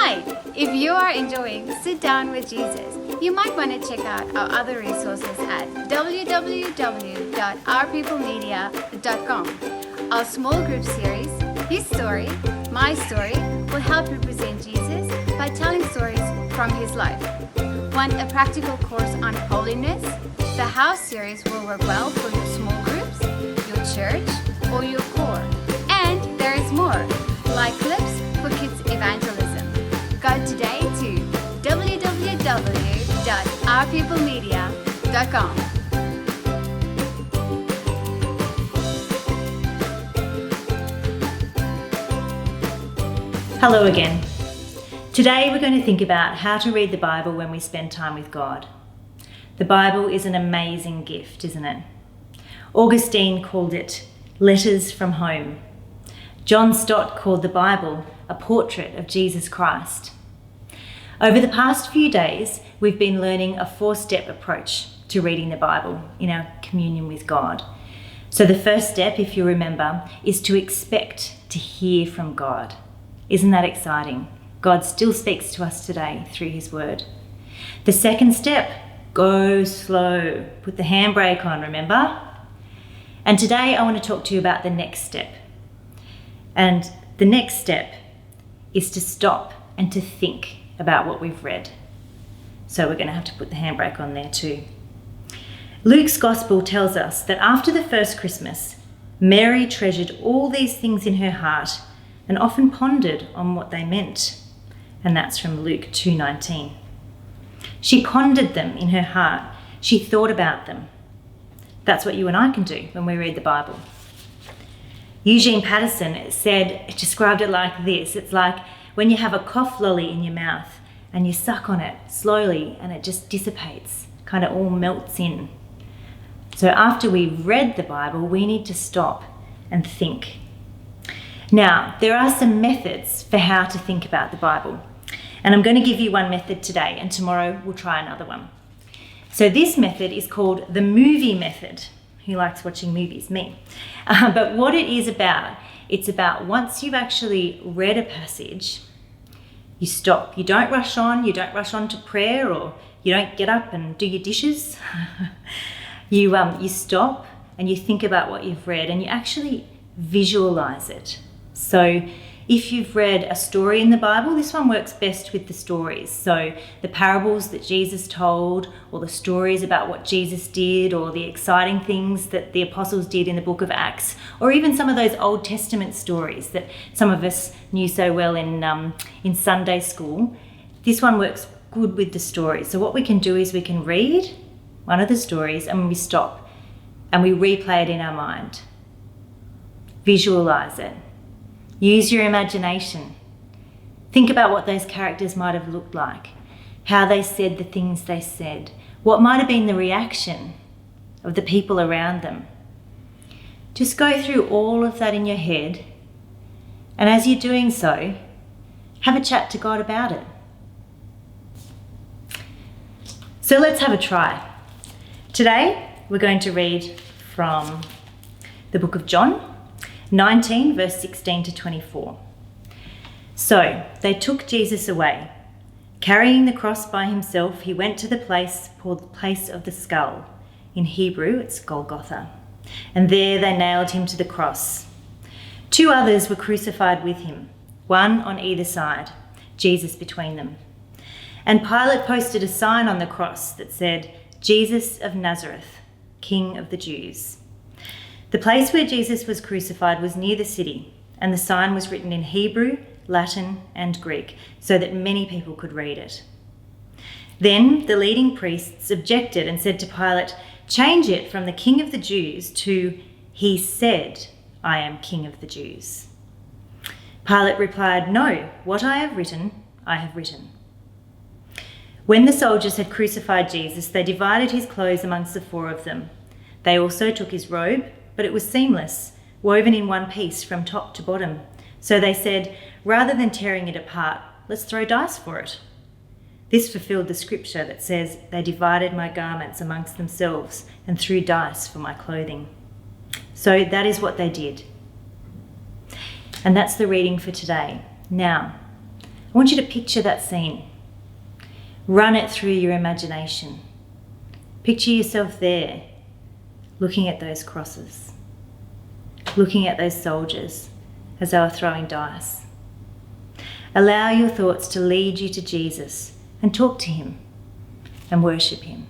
Hi! If you are enjoying Sit Down with Jesus, you might want to check out our other resources at www.ourpeoplemedia.com. Our small group series, His Story, My Story, will help represent Jesus by telling stories from His life. Want a practical course on holiness? The House series will work well for your small groups, your church, or your core. And there is more, like clips for kids evangelism. Go today to www.ourpeoplemedia.com. Hello again. Today we're going to think about how to read the Bible when we spend time with God. The Bible is an amazing gift, isn't it? Augustine called it letters from home. John Stott called the Bible a portrait of Jesus Christ. Over the past few days, we've been learning a 4-step approach to reading the Bible in our communion with God. So the first step, if you remember, is to expect to hear from God. Isn't that exciting? God still speaks to us today through His Word. The second step, go slow. Put the handbrake on, remember? And today I want to talk to you about the next step. And the next step is to stop and to think about what we've read. So we're going to have to put the handbrake on there too. Luke's Gospel tells us that after the first Christmas, Mary treasured all these things in her heart and often pondered on what they meant. And that's from Luke 2:19. She pondered them in her heart. She thought about them. That's what you and I can do when we read the Bible. Eugene Peterson described it like this. It's like when you have a cough lolly in your mouth and you suck on it slowly and it just dissipates, kind of all melts in. So after we've read the Bible, we need to stop and think. Now, there are some methods for how to think about the Bible. And I'm going to give you one method today, and tomorrow we'll try another one. So this method is called the movie method. Who likes watching movies? Me. But what it is about, it's about once you've actually read a passage, you stop. You don't rush on. You don't rush on to prayer, or you don't get up and do your dishes. You stop and you think about what you've read and you actually visualize it. So if you've read a story in the Bible, this one works best with the stories. So the parables that Jesus told, or the stories about what Jesus did, or the exciting things that the apostles did in the book of Acts, or even some of those Old Testament stories that some of us knew so well in Sunday school. This one works good with the stories. So what we can do is we can read one of the stories and we stop and we replay it in our mind. Visualize it. Use your imagination. Think about what those characters might have looked like, how they said the things they said, what might have been the reaction of the people around them. Just go through all of that in your head, and as you're doing so, have a chat to God about it. So let's have a try. Today, we're going to read from the book of John, 19, verse 16 to 24. So they took Jesus away. Carrying the cross by himself, he went to the place called the place of the skull. In Hebrew, it's Golgotha. And there they nailed him to the cross. 2 others were crucified with him, one on either side, Jesus between them. And Pilate posted a sign on the cross that said, Jesus of Nazareth, King of the Jews. The place where Jesus was crucified was near the city, and the sign was written in Hebrew, Latin, and Greek, so that many people could read it. Then the leading priests objected and said to Pilate, change it from the King of the Jews to, he said, I am King of the Jews. Pilate replied, no, what I have written, I have written. When the soldiers had crucified Jesus, they divided his clothes amongst the 4 of them. They also took his robe, but it was seamless, woven in one piece from top to bottom. So they said, rather than tearing it apart, let's throw dice for it. This fulfilled the scripture that says, they divided my garments amongst themselves and threw dice for my clothing. So that is what they did. And that's the reading for today. Now, I I want you to picture that scene. Run it through your imagination. Picture yourself there, looking at those crosses, looking at those soldiers as they were throwing dice. Allow your thoughts to lead you to Jesus and talk to him and worship him.